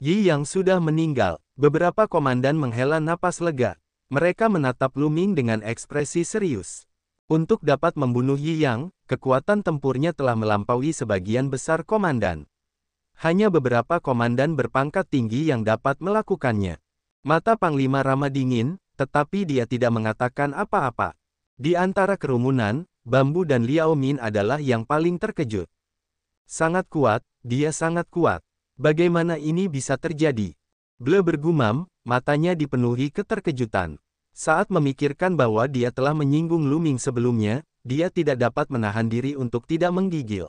Yi Yang sudah meninggal. Beberapa komandan menghela napas lega. Mereka menatap Lu Ming dengan ekspresi serius. Untuk dapat membunuh Yi Yang, kekuatan tempurnya telah melampaui sebagian besar komandan. Hanya beberapa komandan berpangkat tinggi yang dapat melakukannya. Mata Panglima Rama dingin, tetapi dia tidak mengatakan apa-apa. Di antara kerumunan, Bambu dan Liao Min adalah yang paling terkejut. Sangat kuat, dia sangat kuat. Bagaimana ini bisa terjadi? Ble bergumam, matanya dipenuhi keterkejutan. Saat memikirkan bahwa dia telah menyinggung Lu Ming sebelumnya, dia tidak dapat menahan diri untuk tidak menggigil.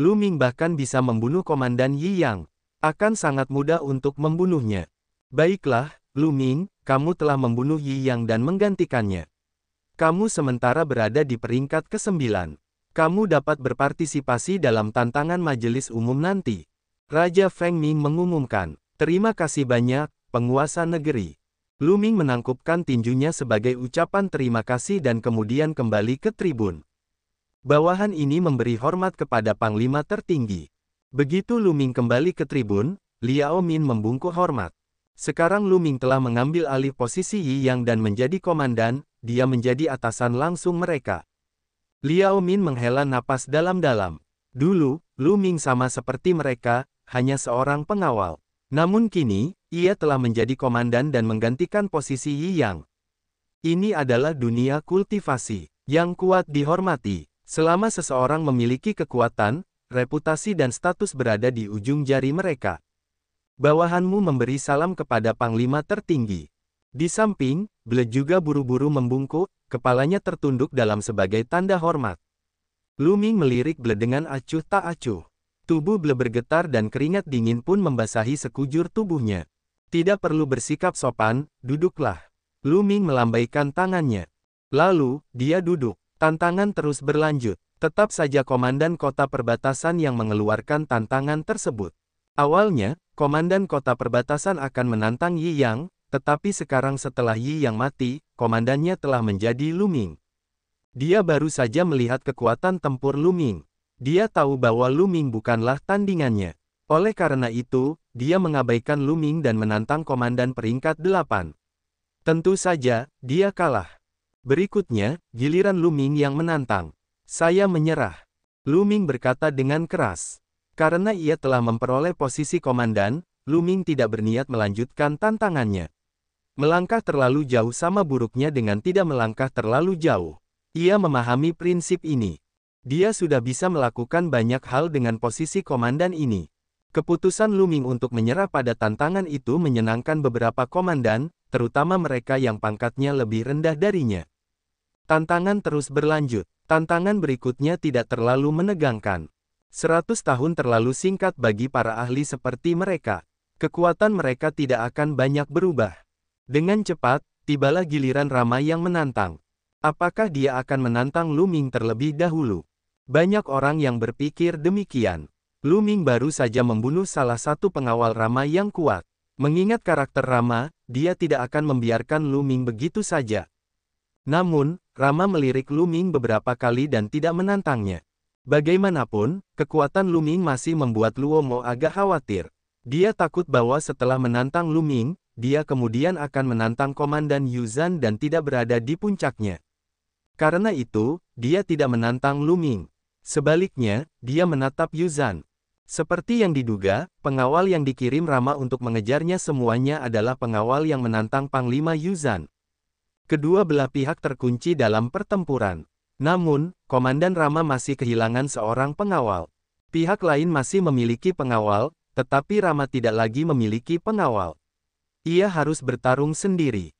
Lu Ming bahkan bisa membunuh Komandan Yi Yang. Akan sangat mudah untuk membunuhnya. Baiklah, Lu Ming, kamu telah membunuh Yi Yang dan menggantikannya. Kamu sementara berada di peringkat ke-9. Kamu dapat berpartisipasi dalam tantangan majelis umum nanti. Raja Feng Ming mengumumkan. Terima kasih banyak, penguasa negeri. Lu Ming menangkupkan tinjunya sebagai ucapan terima kasih dan kemudian kembali ke tribun. Bawahan ini memberi hormat kepada panglima tertinggi. Begitu Lu Ming kembali ke tribun, Liao Min membungkuk hormat. Sekarang Lu Ming telah mengambil alih posisi Yi Yang dan menjadi komandan, dia menjadi atasan langsung mereka. Liao Min menghela napas dalam-dalam. Dulu, Lu Ming sama seperti mereka, hanya seorang pengawal. Namun kini, ia telah menjadi komandan dan menggantikan posisi Yi Yang. Ini adalah dunia kultivasi, yang kuat dihormati. Selama seseorang memiliki kekuatan, reputasi dan status berada di ujung jari mereka. Bawahanmu memberi salam kepada panglima tertinggi. Di samping, Ble juga buru-buru membungkuk, kepalanya tertunduk dalam sebagai tanda hormat. Lu Ming melirik Ble dengan acuh tak acuh. Tubuh Ble bergetar dan keringat dingin pun membasahi sekujur tubuhnya. Tidak perlu bersikap sopan, duduklah. Lu Ming melambaikan tangannya. Lalu, dia duduk. Tantangan terus berlanjut. Tetap saja komandan kota perbatasan yang mengeluarkan tantangan tersebut. Awalnya, komandan kota perbatasan akan menantang Yi Yang, tetapi sekarang setelah Yi Yang mati, komandannya telah menjadi Lu Ming. Dia baru saja melihat kekuatan tempur Lu Ming. Dia tahu bahwa Lu Ming bukanlah tandingannya. Oleh karena itu, dia mengabaikan Lu Ming dan menantang komandan peringkat 8. Tentu saja, dia kalah. Berikutnya, giliran Lu Ming yang menantang. Saya menyerah. Lu Ming berkata dengan keras. Karena ia telah memperoleh posisi komandan, Lu Ming tidak berniat melanjutkan tantangannya. Melangkah terlalu jauh sama buruknya dengan tidak melangkah terlalu jauh. Ia memahami prinsip ini. Dia sudah bisa melakukan banyak hal dengan posisi komandan ini. Keputusan Lu Ming untuk menyerah pada tantangan itu menyenangkan beberapa komandan, terutama mereka yang pangkatnya lebih rendah darinya. Tantangan terus berlanjut. Tantangan berikutnya tidak terlalu menegangkan. 100 tahun terlalu singkat bagi para ahli seperti mereka. Kekuatan mereka tidak akan banyak berubah. Dengan cepat, tibalah giliran Rama yang menantang. Apakah dia akan menantang Lu Ming terlebih dahulu? Banyak orang yang berpikir demikian. Lu Ming baru saja membunuh salah satu pengawal Rama yang kuat. Mengingat karakter Rama, dia tidak akan membiarkan Lu Ming begitu saja. Namun, Rama melirik Lu Ming beberapa kali dan tidak menantangnya. Bagaimanapun, kekuatan Lu Ming masih membuat Luo Mo agak khawatir. Dia takut bahwa setelah menantang Lu Ming, dia kemudian akan menantang Komandan Yuzhan dan tidak berada di puncaknya. Karena itu, dia tidak menantang Lu Ming. Sebaliknya, dia menatap Yuzhan. Seperti yang diduga, pengawal yang dikirim Rama untuk mengejarnya semuanya adalah pengawal yang menantang Panglima Yuzhan. Kedua belah pihak terkunci dalam pertempuran. Namun, Komandan Rama masih kehilangan seorang pengawal. Pihak lain masih memiliki pengawal, tetapi Rama tidak lagi memiliki pengawal. Ia harus bertarung sendiri.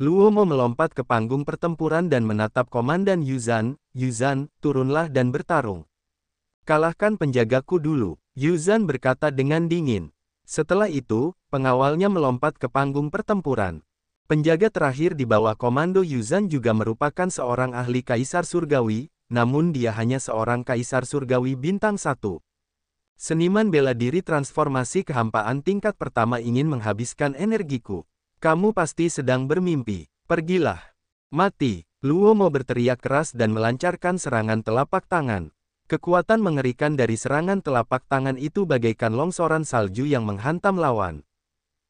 Luo Mo melompat ke panggung pertempuran dan menatap Komandan Yuzhan. Yuzhan, turunlah dan bertarung. Kalahkan penjagaku dulu, Yuzhan berkata dengan dingin. Setelah itu, pengawalnya melompat ke panggung pertempuran. Penjaga terakhir di bawah komando Yuzhan juga merupakan seorang ahli Kaisar Surgawi, namun dia hanya seorang Kaisar Surgawi bintang 1. Seniman bela diri transformasi kehampaan tingkat pertama ingin menghabiskan energiku. Kamu pasti sedang bermimpi. Pergilah. Mati. Luo Mo berteriak keras dan melancarkan serangan telapak tangan. Kekuatan mengerikan dari serangan telapak tangan itu bagaikan longsoran salju yang menghantam lawan.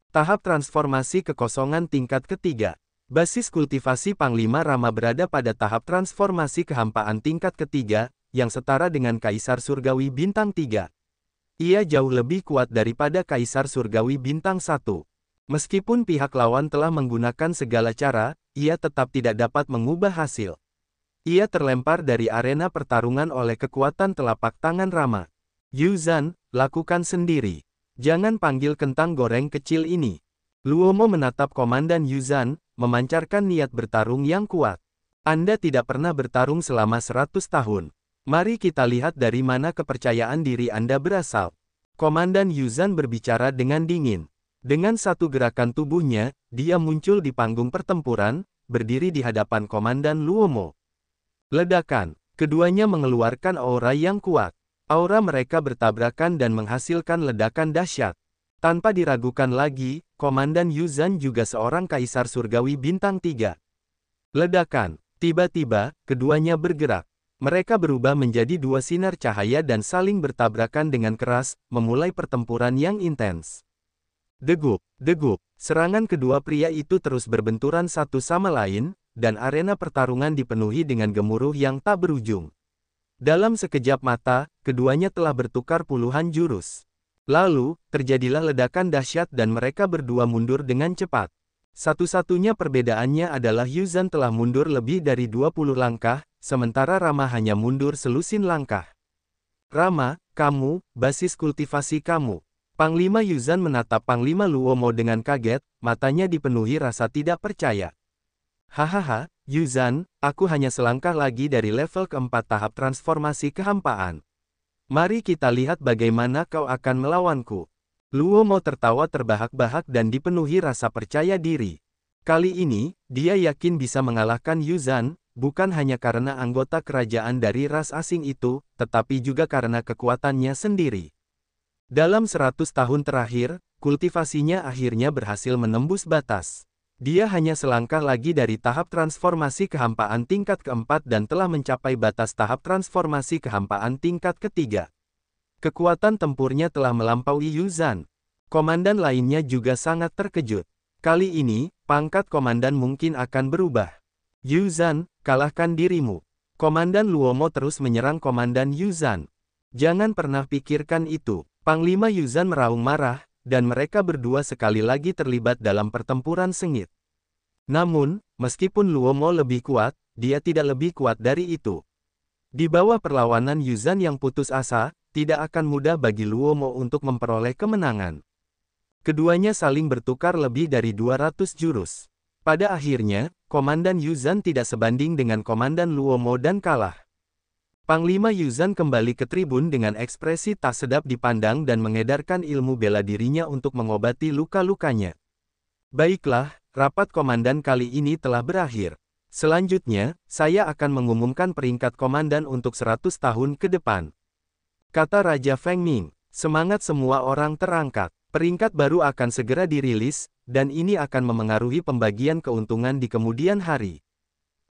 Tahap transformasi kekosongan tingkat ketiga. Basis kultivasi Panglima Rama berada pada tahap transformasi kehampaan tingkat ketiga, yang setara dengan Kaisar Surgawi Bintang 3. Ia jauh lebih kuat daripada Kaisar Surgawi Bintang 1. Meskipun pihak lawan telah menggunakan segala cara, ia tetap tidak dapat mengubah hasil. Ia terlempar dari arena pertarungan oleh kekuatan telapak tangan Rama. Yuzan, lakukan sendiri. Jangan panggil kentang goreng kecil ini. Luomo menatap Komandan Yuzan, memancarkan niat bertarung yang kuat. Anda tidak pernah bertarung selama 100 tahun. Mari kita lihat dari mana kepercayaan diri Anda berasal. Komandan Yuzan berbicara dengan dingin. Dengan satu gerakan tubuhnya, dia muncul di panggung pertempuran, berdiri di hadapan Komandan Luomo. Ledakan. Keduanya mengeluarkan aura yang kuat. Aura mereka bertabrakan dan menghasilkan ledakan dahsyat. Tanpa diragukan lagi, Komandan Yuzan juga seorang Kaisar Surgawi Bintang 3. Ledakan. Tiba-tiba, keduanya bergerak. Mereka berubah menjadi dua sinar cahaya dan saling bertabrakan dengan keras, memulai pertempuran yang intens. Degup, degup. Serangan kedua pria itu terus berbenturan satu sama lain, dan arena pertarungan dipenuhi dengan gemuruh yang tak berujung. Dalam sekejap mata, keduanya telah bertukar puluhan jurus. Lalu, terjadilah ledakan dahsyat dan mereka berdua mundur dengan cepat. Satu-satunya perbedaannya adalah Yuzan telah mundur lebih dari 20 langkah, sementara Rama hanya mundur selusin langkah. Rama, kamu, basis kultivasi kamu. Panglima Yuzan menatap Panglima Luomo dengan kaget, matanya dipenuhi rasa tidak percaya. Hahaha, Yuzan, aku hanya selangkah lagi dari level keempat tahap transformasi kehampaan. Mari kita lihat bagaimana kau akan melawanku. Luomo tertawa terbahak-bahak dan dipenuhi rasa percaya diri. Kali ini, dia yakin bisa mengalahkan Yuzan, bukan hanya karena anggota kerajaan dari ras asing itu, tetapi juga karena kekuatannya sendiri. Dalam 100 tahun terakhir, kultivasinya akhirnya berhasil menembus batas. Dia hanya selangkah lagi dari tahap transformasi kehampaan tingkat keempat dan telah mencapai batas tahap transformasi kehampaan tingkat ketiga. Kekuatan tempurnya telah melampaui Yuzan. Komandan lainnya juga sangat terkejut. Kali ini, pangkat komandan mungkin akan berubah. Yuzan, kalahkan dirimu. Komandan Luomo terus menyerang Komandan Yuzan. Jangan pernah pikirkan itu. Panglima Yuzan meraung marah, dan mereka berdua sekali lagi terlibat dalam pertempuran sengit. Namun, meskipun Luomo lebih kuat, dia tidak lebih kuat dari itu. Di bawah perlawanan Yuzan yang putus asa, tidak akan mudah bagi Luomo untuk memperoleh kemenangan. Keduanya saling bertukar lebih dari 200 jurus. Pada akhirnya, Komandan Yuzan tidak sebanding dengan Komandan Luomo dan kalah. Panglima Yuzan kembali ke tribun dengan ekspresi tak sedap dipandang dan mengedarkan ilmu bela dirinya untuk mengobati luka-lukanya. Baiklah, rapat komandan kali ini telah berakhir. Selanjutnya, saya akan mengumumkan peringkat komandan untuk 100 tahun ke depan. Kata Raja Feng Ming. Semangat semua orang terangkat. Peringkat baru akan segera dirilis, dan ini akan memengaruhi pembagian keuntungan di kemudian hari.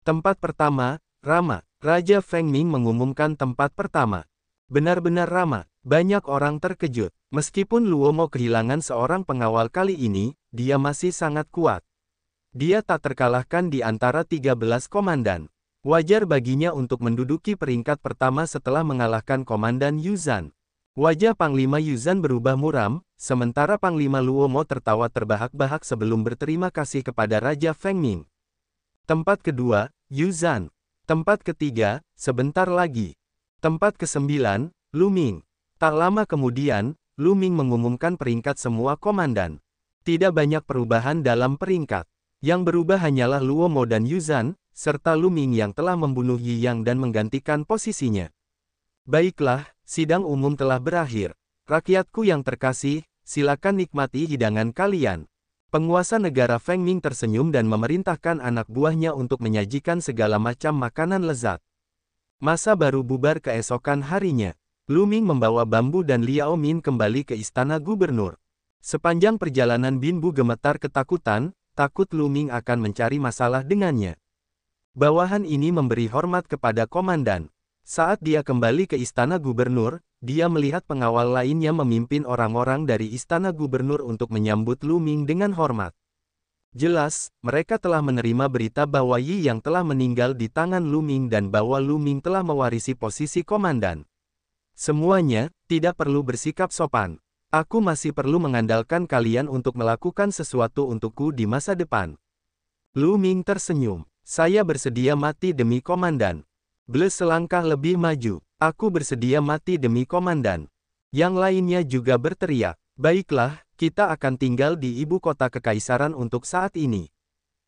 Tempat pertama, Rama. Raja Feng Ming mengumumkan tempat pertama. Benar-benar Rama. Banyak orang terkejut. Meskipun Luomo kehilangan seorang pengawal kali ini, dia masih sangat kuat. Dia tak terkalahkan di antara 13 komandan. Wajar baginya untuk menduduki peringkat pertama setelah mengalahkan Komandan Yuzan. Wajah Panglima Yuzan berubah muram, sementara Panglima Luomo tertawa terbahak-bahak sebelum berterima kasih kepada Raja Feng Ming. Tempat kedua, Yuzan. Tempat ketiga, sebentar lagi. Tempat ke-9, Lu Ming. Tak lama kemudian, Lu Ming mengumumkan peringkat semua komandan. Tidak banyak perubahan dalam peringkat. Yang berubah hanyalah Luomo dan Yuzan, serta Lu Ming yang telah membunuh Yi Yang dan menggantikan posisinya. Baiklah, sidang umum telah berakhir. Rakyatku yang terkasih, silakan nikmati hidangan kalian. Penguasa negara Feng Ming tersenyum dan memerintahkan anak buahnya untuk menyajikan segala macam makanan lezat. Masa baru bubar keesokan harinya. Lu Ming membawa bambu dan Liao Min kembali ke istana gubernur. Sepanjang perjalanan Bin Bu gemetar ketakutan, takut Lu Ming akan mencari masalah dengannya. Bawahan ini memberi hormat kepada komandan. Saat dia kembali ke istana gubernur, dia melihat pengawal lainnya memimpin orang-orang dari istana gubernur untuk menyambut Lu Ming dengan hormat. Jelas, mereka telah menerima berita bahwa Yi Yang telah meninggal di tangan Lu Ming dan bahwa Lu Ming telah mewarisi posisi komandan. Semuanya tidak perlu bersikap sopan. Aku masih perlu mengandalkan kalian untuk melakukan sesuatu untukku di masa depan. Lu Ming tersenyum. Saya bersedia mati demi komandan. Ble selangkah lebih maju. Aku bersedia mati demi komandan. Yang lainnya juga berteriak. Baiklah, kita akan tinggal di ibu kota kekaisaran untuk saat ini.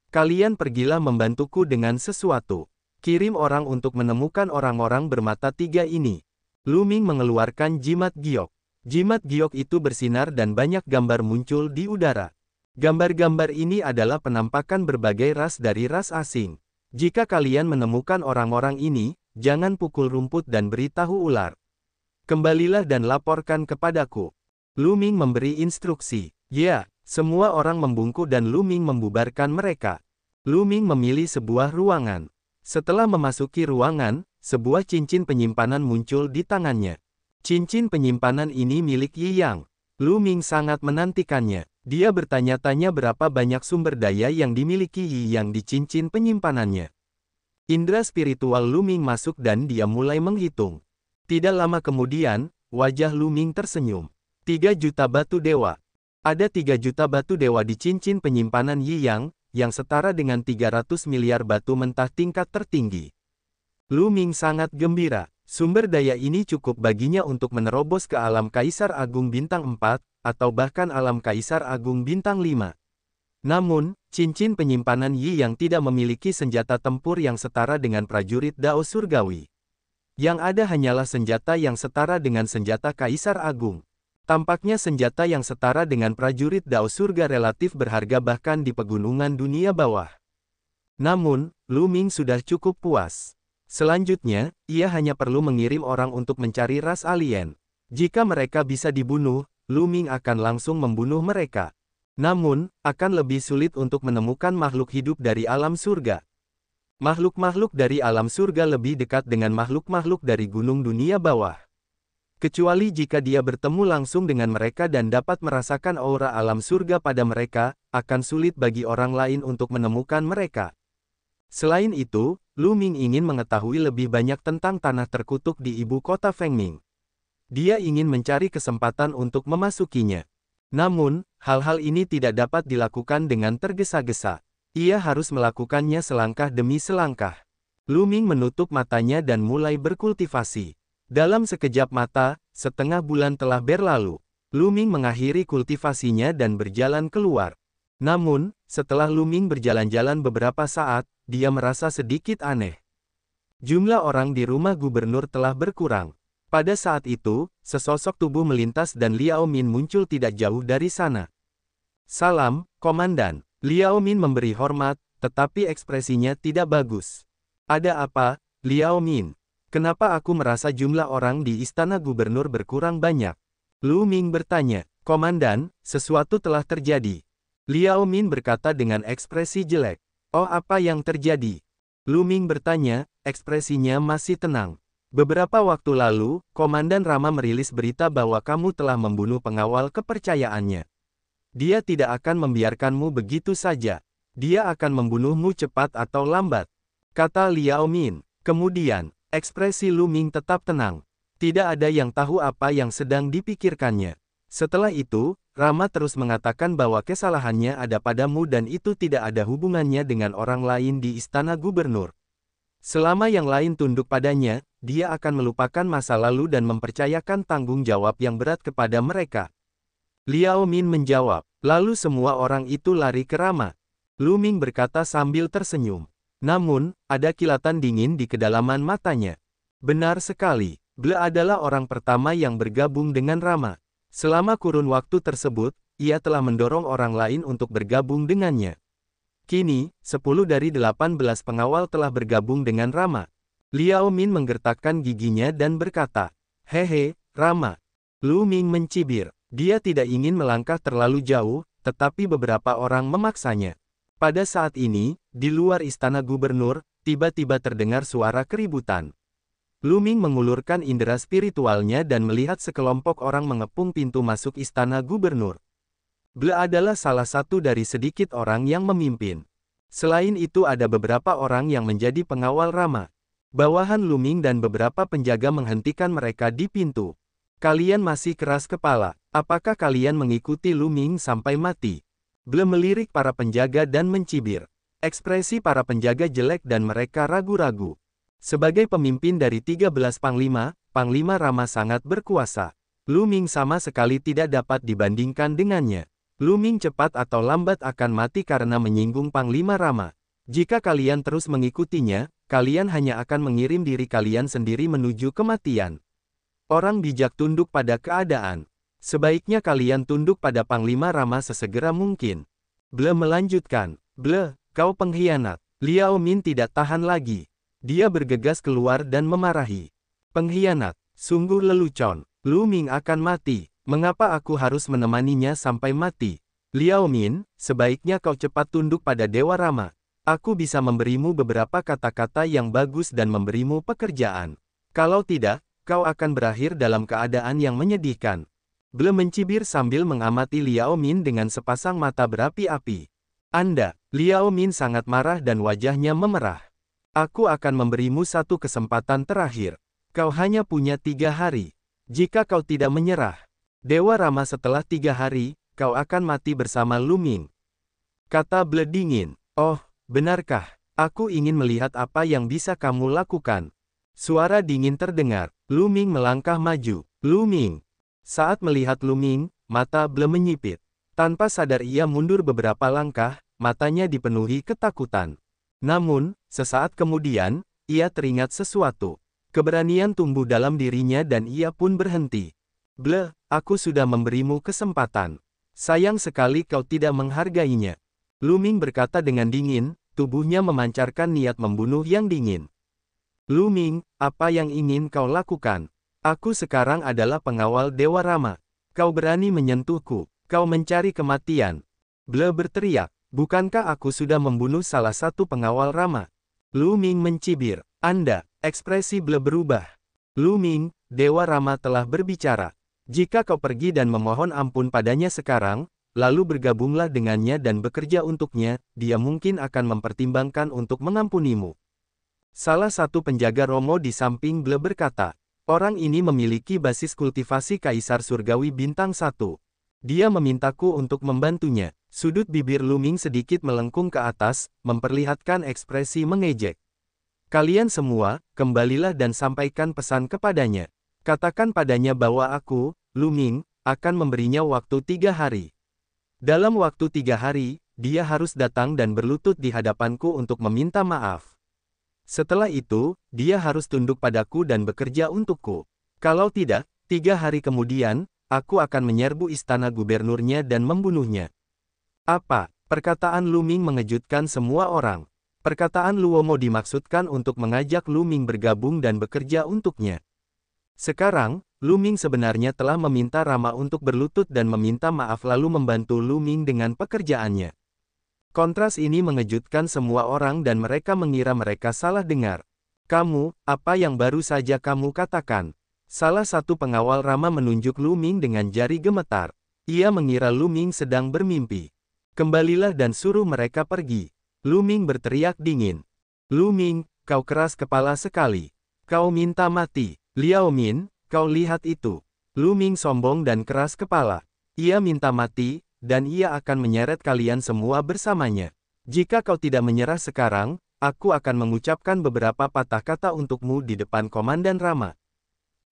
Kalian pergilah membantuku dengan sesuatu. Kirim orang untuk menemukan orang-orang bermata tiga ini. Lu Ming mengeluarkan jimat giok. Jimat giok itu bersinar dan banyak gambar muncul di udara. Gambar-gambar ini adalah penampakan berbagai ras dari ras asing. Jika kalian menemukan orang-orang ini, jangan pukul rumput dan beritahu ular. Kembalilah dan laporkan kepadaku. Lu Ming memberi instruksi. Ya, semua orang membungkuk dan Lu Ming membubarkan mereka. Lu Ming memilih sebuah ruangan. Setelah memasuki ruangan, sebuah cincin penyimpanan muncul di tangannya. Cincin penyimpanan ini milik Yi Yang. Lu Ming sangat menantikannya. Dia bertanya-tanya berapa banyak sumber daya yang dimiliki Yi Yang di cincin penyimpanannya. Indra spiritual Lu Ming masuk dan dia mulai menghitung. Tidak lama kemudian, wajah Lu Ming tersenyum. 3 juta batu dewa. Ada 3 juta batu dewa di cincin penyimpanan Yi Yang, yang setara dengan 300 miliar batu mentah tingkat tertinggi. Lu Ming sangat gembira. Sumber daya ini cukup baginya untuk menerobos ke alam Kaisar Agung Bintang 4, atau bahkan alam Kaisar Agung Bintang 5. Namun, cincin penyimpanan Yi Yang tidak memiliki senjata tempur yang setara dengan prajurit Dao Surgawi. Yang ada hanyalah senjata yang setara dengan senjata Kaisar Agung. Tampaknya senjata yang setara dengan prajurit Dao Surga relatif berharga bahkan di pegunungan dunia bawah. Namun, Lu Ming sudah cukup puas. Selanjutnya, ia hanya perlu mengirim orang untuk mencari ras alien. Jika mereka bisa dibunuh, Lu Ming akan langsung membunuh mereka. Namun, akan lebih sulit untuk menemukan makhluk hidup dari alam surga. Makhluk-makhluk dari alam surga lebih dekat dengan makhluk-makhluk dari gunung dunia bawah. Kecuali jika dia bertemu langsung dengan mereka dan dapat merasakan aura alam surga pada mereka, akan sulit bagi orang lain untuk menemukan mereka. Selain itu, Lu Ming ingin mengetahui lebih banyak tentang tanah terkutuk di ibu kota Fengming. Dia ingin mencari kesempatan untuk memasukinya. Namun, hal-hal ini tidak dapat dilakukan dengan tergesa-gesa. Ia harus melakukannya selangkah demi selangkah. Lu Ming menutup matanya dan mulai berkultivasi. Dalam sekejap mata, setengah bulan telah berlalu. Lu Ming mengakhiri kultivasinya dan berjalan keluar. Namun, setelah Lu Ming berjalan-jalan beberapa saat, dia merasa sedikit aneh. Jumlah orang di rumah gubernur telah berkurang. Pada saat itu, sesosok tubuh melintas dan Liao Min muncul tidak jauh dari sana. Salam, Komandan. Liao Min memberi hormat, tetapi ekspresinya tidak bagus. Ada apa, Liao Min? Kenapa aku merasa jumlah orang di istana gubernur berkurang banyak? Lu Ming bertanya. Komandan, sesuatu telah terjadi. Liao Min berkata dengan ekspresi jelek. Oh, apa yang terjadi? Lu Ming bertanya, ekspresinya masih tenang. Beberapa waktu lalu, Komandan Rama merilis berita bahwa kamu telah membunuh pengawal kepercayaannya. Dia tidak akan membiarkanmu begitu saja. Dia akan membunuhmu cepat atau lambat, kata Liao Min. Kemudian, ekspresi Lu Ming tetap tenang. Tidak ada yang tahu apa yang sedang dipikirkannya. Setelah itu, Rama terus mengatakan bahwa kesalahannya ada padamu dan itu tidak ada hubungannya dengan orang lain di istana gubernur. Selama yang lain tunduk padanya, dia akan melupakan masa lalu dan mempercayakan tanggung jawab yang berat kepada mereka. Liao Min menjawab. Lalu semua orang itu lari ke Rama. Lu Ming berkata sambil tersenyum. Namun, ada kilatan dingin di kedalaman matanya. Benar sekali, Ble adalah orang pertama yang bergabung dengan Rama. Selama kurun waktu tersebut, ia telah mendorong orang lain untuk bergabung dengannya. Kini, 10 dari 18 pengawal telah bergabung dengan Rama. Liao Min menggertakkan giginya dan berkata, Hehe, Rama. Lu Ming mencibir. Dia tidak ingin melangkah terlalu jauh, tetapi beberapa orang memaksanya. Pada saat ini, di luar istana gubernur, tiba-tiba terdengar suara keributan. Lu Ming mengulurkan indera spiritualnya dan melihat sekelompok orang mengepung pintu masuk istana gubernur. Ble adalah salah satu dari sedikit orang yang memimpin. Selain itu ada beberapa orang yang menjadi pengawal Rama. Bawahan Lu Ming dan beberapa penjaga menghentikan mereka di pintu. Kalian masih keras kepala. Apakah kalian mengikuti Lu Ming sampai mati? Ble melirik para penjaga dan mencibir. Ekspresi para penjaga jelek dan mereka ragu-ragu. Sebagai pemimpin dari 13 panglima, Panglima Rama sangat berkuasa. Lu Ming sama sekali tidak dapat dibandingkan dengannya. Lu Ming cepat atau lambat akan mati karena menyinggung Panglima Rama. Jika kalian terus mengikutinya, kalian hanya akan mengirim diri kalian sendiri menuju kematian. Orang bijak tunduk pada keadaan. Sebaiknya kalian tunduk pada Panglima Rama sesegera mungkin. Ble melanjutkan. Ble, kau pengkhianat. Liao Min tidak tahan lagi. Dia bergegas keluar dan memarahi. Pengkhianat, sungguh lelucon. Lu Ming akan mati. Mengapa aku harus menemaninya sampai mati? Liao Min, sebaiknya kau cepat tunduk pada Dewa Rama. Aku bisa memberimu beberapa kata-kata yang bagus dan memberimu pekerjaan. Kalau tidak, kau akan berakhir dalam keadaan yang menyedihkan. Ble mencibir sambil mengamati Liao Min dengan sepasang mata berapi-api. Anda, Liao Min sangat marah dan wajahnya memerah. Aku akan memberimu satu kesempatan terakhir. Kau hanya punya 3 hari. Jika kau tidak menyerah, Dewa Rama setelah 3 hari, kau akan mati bersama Lu Ming. Kata Ble dingin. Oh, benarkah? Aku ingin melihat apa yang bisa kamu lakukan. Suara dingin terdengar. Lu Ming melangkah maju. Lu Ming. Saat melihat Lu Ming, mata Ble menyipit. Tanpa sadar ia mundur beberapa langkah, matanya dipenuhi ketakutan. Namun, sesaat kemudian, ia teringat sesuatu. Keberanian tumbuh dalam dirinya dan ia pun berhenti. Ble, aku sudah memberimu kesempatan. Sayang sekali kau tidak menghargainya. Lu Ming berkata dengan dingin, tubuhnya memancarkan niat membunuh yang dingin. Lu Ming, apa yang ingin kau lakukan? Aku sekarang adalah pengawal Dewa Rama. Kau berani menyentuhku, kau mencari kematian. Ble berteriak. Bukankah aku sudah membunuh salah satu pengawal Rama? Lu Ming mencibir. Anda, ekspresi Ble berubah. Lu Ming, Dewa Rama telah berbicara. Jika kau pergi dan memohon ampun padanya sekarang, lalu bergabunglah dengannya dan bekerja untuknya, dia mungkin akan mempertimbangkan untuk mengampunimu. Salah satu penjaga Romo di samping Ble berkata, orang ini memiliki basis kultivasi Kaisar Surgawi Bintang 1. Dia memintaku untuk membantunya. Sudut bibir Lu Ming sedikit melengkung ke atas, memperlihatkan ekspresi mengejek. Kalian semua, kembalilah dan sampaikan pesan kepadanya. Katakan padanya bahwa aku, Lu Ming, akan memberinya waktu 3 hari. Dalam waktu 3 hari, dia harus datang dan berlutut di hadapanku untuk meminta maaf. Setelah itu, dia harus tunduk padaku dan bekerja untukku. Kalau tidak, 3 hari kemudian, aku akan menyerbu istana gubernurnya dan membunuhnya. Apa? Perkataan Lu Ming mengejutkan semua orang. Perkataan Luomo dimaksudkan untuk mengajak Lu Ming bergabung dan bekerja untuknya. Sekarang, Lu Ming sebenarnya telah meminta Rama untuk berlutut dan meminta maaf lalu membantu Lu Ming dengan pekerjaannya. Kontras ini mengejutkan semua orang dan mereka mengira mereka salah dengar. Kamu, apa yang baru saja kamu katakan? Salah satu pengawal Rama menunjuk Lu Ming dengan jari gemetar. Ia mengira Lu Ming sedang bermimpi. Kembalilah dan suruh mereka pergi. Lu Ming berteriak dingin. Lu Ming, kau keras kepala sekali. Kau minta mati. Liao Min, kau lihat itu. Lu Ming sombong dan keras kepala. Ia minta mati, dan ia akan menyeret kalian semua bersamanya. Jika kau tidak menyerah sekarang, aku akan mengucapkan beberapa patah kata untukmu di depan Komandan Rama.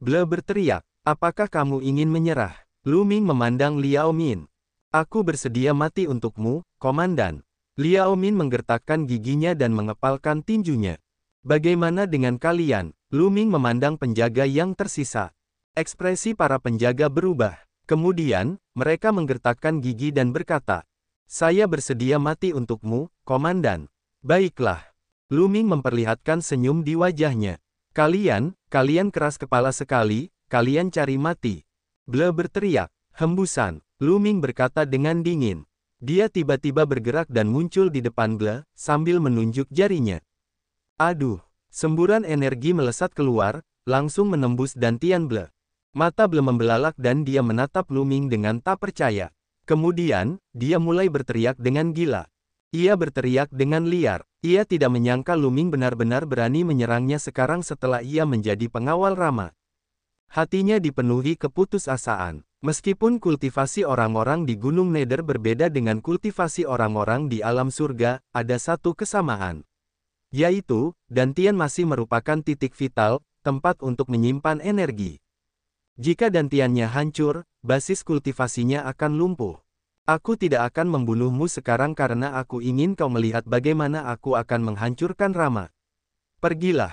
Ble berteriak, apakah kamu ingin menyerah? Lu Ming memandang Liao Min. Aku bersedia mati untukmu, Komandan. Liao Min menggertakkan giginya dan mengepalkan tinjunya. Bagaimana dengan kalian? Lu Ming memandang penjaga yang tersisa. Ekspresi para penjaga berubah. Kemudian, mereka menggertakkan gigi dan berkata, saya bersedia mati untukmu, Komandan. Baiklah. Lu Ming memperlihatkan senyum di wajahnya. Kalian keras kepala sekali, kalian cari mati. Ble berteriak, hembusan. Lu Ming berkata dengan dingin. Dia tiba-tiba bergerak dan muncul di depan Ble, sambil menunjuk jarinya. Aduh, semburan energi melesat keluar, langsung menembus dantian Ble. Mata Ble membelalak dan dia menatap Lu Ming dengan tak percaya. Kemudian, dia mulai berteriak dengan gila. Ia berteriak dengan liar. Ia tidak menyangka Lu Ming benar-benar berani menyerangnya sekarang setelah ia menjadi pengawal Rama. Hatinya dipenuhi keputusasaan. Meskipun kultivasi orang-orang di Gunung Nether berbeda dengan kultivasi orang-orang di alam surga, ada satu kesamaan. Yaitu, dantian masih merupakan titik vital, tempat untuk menyimpan energi. Jika dantiannya hancur, basis kultivasinya akan lumpuh. Aku tidak akan membunuhmu sekarang karena aku ingin kau melihat bagaimana aku akan menghancurkan Rama. Pergilah.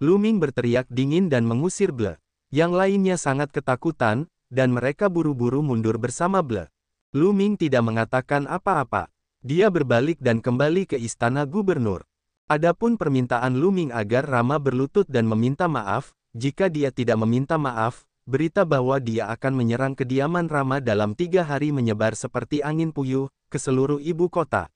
Lu Ming berteriak dingin dan mengusir Ble. Yang lainnya sangat ketakutan, dan mereka buru-buru mundur bersama Ble. Lu Ming tidak mengatakan apa-apa. Dia berbalik dan kembali ke istana gubernur. Adapun permintaan Lu Ming agar Rama berlutut dan meminta maaf, jika dia tidak meminta maaf, berita bahwa dia akan menyerang kediaman Rama dalam 3 hari menyebar seperti angin puyuh ke seluruh ibu kota.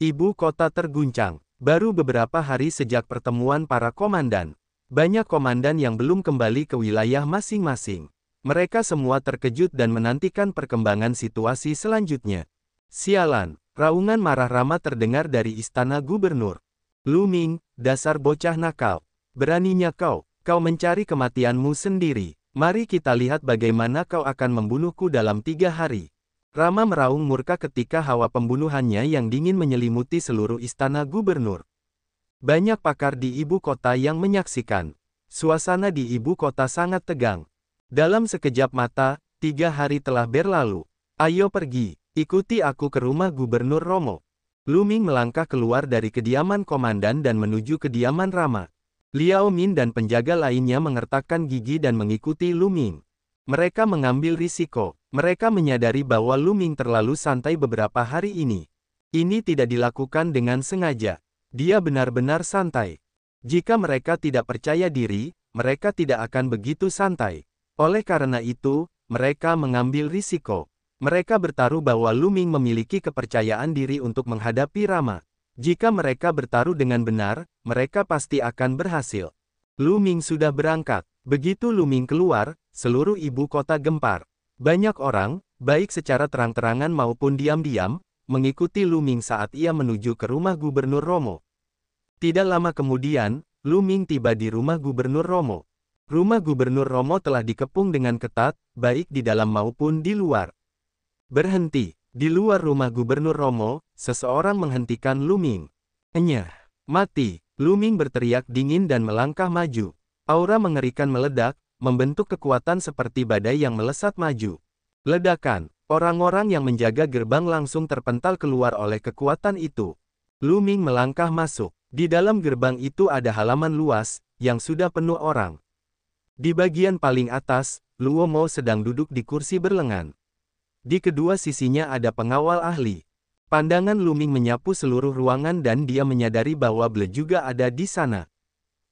Ibu kota terguncang. Baru beberapa hari sejak pertemuan para komandan. Banyak komandan yang belum kembali ke wilayah masing-masing. Mereka semua terkejut dan menantikan perkembangan situasi selanjutnya. Sialan, raungan marah Rama terdengar dari istana gubernur. Lu Ming, dasar bocah nakal. Beraninya kau mencari kematianmu sendiri. Mari kita lihat bagaimana kau akan membunuhku dalam 3 hari. Rama meraung murka ketika hawa pembunuhannya yang dingin menyelimuti seluruh istana gubernur. Banyak pakar di ibu kota yang menyaksikan. Suasana di ibu kota sangat tegang. Dalam sekejap mata, 3 hari telah berlalu. Ayo pergi, ikuti aku ke rumah Gubernur Romo. Lu Ming melangkah keluar dari kediaman komandan dan menuju kediaman Rama. Liao Min dan penjaga lainnya mengertakkan gigi dan mengikuti Lu Ming. Mereka mengambil risiko. Mereka menyadari bahwa Lu Ming terlalu santai beberapa hari ini. Ini tidak dilakukan dengan sengaja. Dia benar-benar santai. Jika mereka tidak percaya diri, mereka tidak akan begitu santai. Oleh karena itu, mereka mengambil risiko. Mereka bertaruh bahwa Lu Ming memiliki kepercayaan diri untuk menghadapi Rama. Jika mereka bertaruh dengan benar, mereka pasti akan berhasil. Lu Ming sudah berangkat. Begitu Lu Ming keluar, seluruh ibu kota gempar. Banyak orang, baik secara terang-terangan maupun diam-diam, mengikuti Lu Ming saat ia menuju ke rumah Gubernur Romo. Tidak lama kemudian, Lu Ming tiba di rumah Gubernur Romo. Rumah Gubernur Romo telah dikepung dengan ketat, baik di dalam maupun di luar. Berhenti. Di luar rumah Gubernur Romo, seseorang menghentikan Lu Ming. Enyah. Mati. Lu Ming berteriak dingin dan melangkah maju. Aura mengerikan meledak, membentuk kekuatan seperti badai yang melesat maju. Ledakan. Orang-orang yang menjaga gerbang langsung terpental keluar oleh kekuatan itu. Lu Ming melangkah masuk. Di dalam gerbang itu ada halaman luas, yang sudah penuh orang. Di bagian paling atas, Luo Mo sedang duduk di kursi berlengan. Di kedua sisinya ada pengawal ahli. Pandangan Lu Ming menyapu seluruh ruangan dan dia menyadari bahwa Ble juga ada di sana.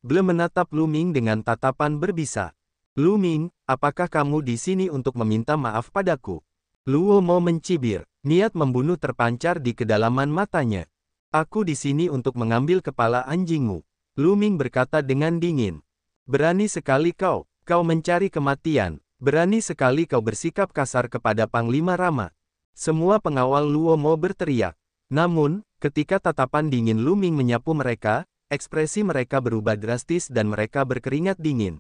Ble menatap Lu Ming dengan tatapan berbisa. Lu Ming, apakah kamu di sini untuk meminta maaf padaku? Luo Mo mencibir, niat membunuh terpancar di kedalaman matanya. Aku di sini untuk mengambil kepala anjingmu. Lu Ming berkata dengan dingin. Berani sekali kau mencari kematian. Berani sekali kau bersikap kasar kepada Panglima Rama. Semua pengawal Luo Mo berteriak. Namun, ketika tatapan dingin Lu Ming menyapu mereka, ekspresi mereka berubah drastis dan mereka berkeringat dingin.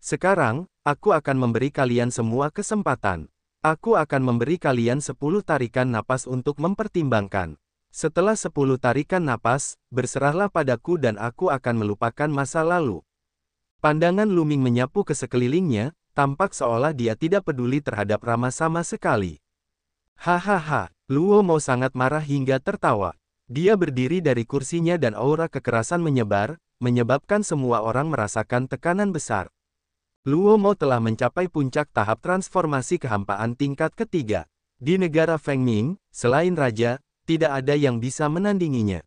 Sekarang, aku akan memberi kalian semua kesempatan. Aku akan memberi kalian 10 tarikan napas untuk mempertimbangkan. Setelah 10 tarikan napas, berserahlah padaku dan aku akan melupakan masa lalu. Pandangan Lu Ming menyapu ke sekelilingnya, tampak seolah dia tidak peduli terhadap Rama sama sekali. Hahaha, Luo Mo sangat marah hingga tertawa. Dia berdiri dari kursinya dan aura kekerasan menyebar, menyebabkan semua orang merasakan tekanan besar. Luo Mo telah mencapai puncak tahap transformasi kehampaan tingkat ketiga. Di negara Feng Ming, selain raja, tidak ada yang bisa menandinginya.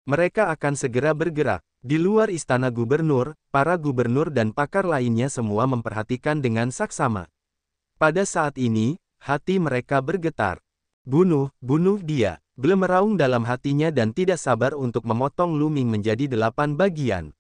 Mereka akan segera bergerak. Di luar istana gubernur, para gubernur dan pakar lainnya semua memperhatikan dengan saksama. Pada saat ini, hati mereka bergetar. Bunuh dia. Ble meraung dalam hatinya dan tidak sabar untuk memotong Lu Ming menjadi 8 bagian.